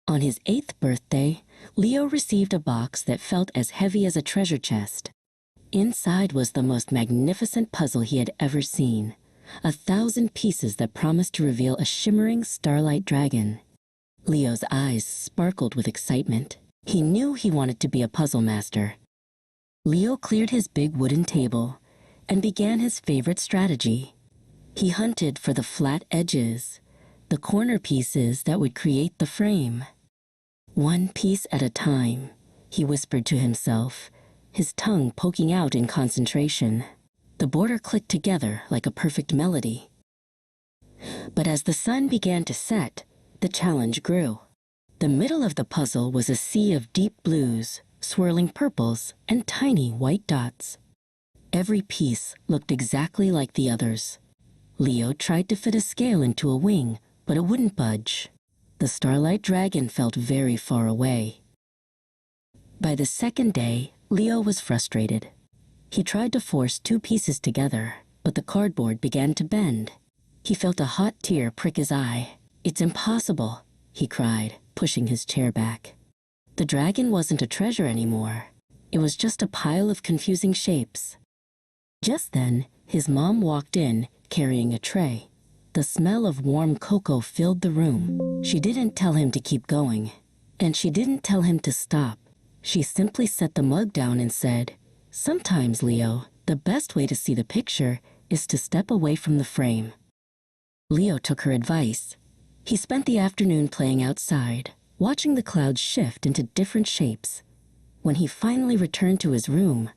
On his 8th birthday, Leo received a box that felt as heavy as a treasure chest. Inside was the most magnificent puzzle he had ever seen, 1,000 pieces that promised to reveal a shimmering starlight dragon. Leo's eyes sparkled with excitement. He knew he wanted to be a puzzle master. Leo cleared his big wooden table and began his favorite strategy. He hunted for the flat edges, the corner pieces that would create the frame. One piece at a time, he whispered to himself, his tongue poking out in concentration. The border clicked together like a perfect melody. But as the sun began to set, the challenge grew. The middle of the puzzle was a sea of deep blues, swirling purples, and tiny white dots. Every piece looked exactly like the others. Leo tried to fit a scale into a wing, but it wouldn't budge. The starlight dragon felt very far away. By the second day, Leo was frustrated. He tried to force 2 pieces together, but the cardboard began to bend. He felt a hot tear prick his eye. "It's impossible," he cried, pushing his chair back. The dragon wasn't a treasure anymore. It was just a pile of confusing shapes. Just then, his mom walked in, carrying a tray. The smell of warm cocoa filled the room. She didn't tell him to keep going, and she didn't tell him to stop. She simply set the mug down and said, "Sometimes, Leo, the best way to see the picture is to step away from the frame." Leo took her advice. He spent the afternoon playing outside, watching the clouds shift into different shapes. When he finally returned to his room,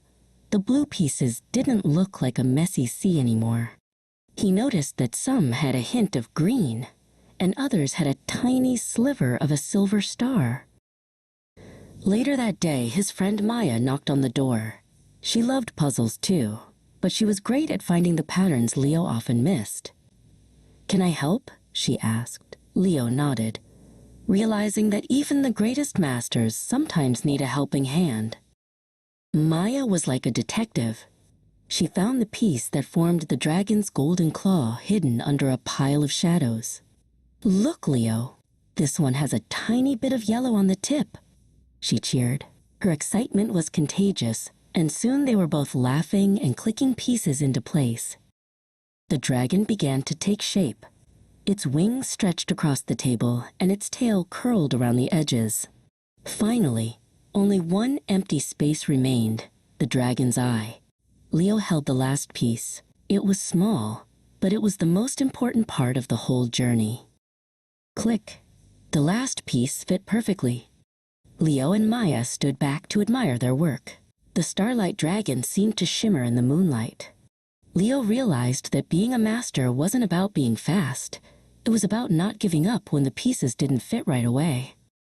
the blue pieces didn't look like a messy sea anymore. He noticed that some had a hint of green, and others had a tiny sliver of a silver star. Later that day, his friend Maya knocked on the door. She loved puzzles too, but she was great at finding the patterns Leo often missed. "Can I help?" she asked. Leo nodded, realizing that even the greatest masters sometimes need a helping hand. Maya was like a detective. She found the piece that formed the dragon's golden claw hidden under a pile of shadows. "Look, Leo, this one has a tiny bit of yellow on the tip," she cheered. Her excitement was contagious, and soon they were both laughing and clicking pieces into place. The dragon began to take shape. Its wings stretched across the table, and its tail curled around the edges. Finally, only one empty space remained, the dragon's eye. Leo held the last piece. It was small, but it was the most important part of the whole journey. Click. The last piece fit perfectly. Leo and Maya stood back to admire their work. The starlight dragon seemed to shimmer in the moonlight. Leo realized that being a master wasn't about being fast. It was about not giving up when the pieces didn't fit right away.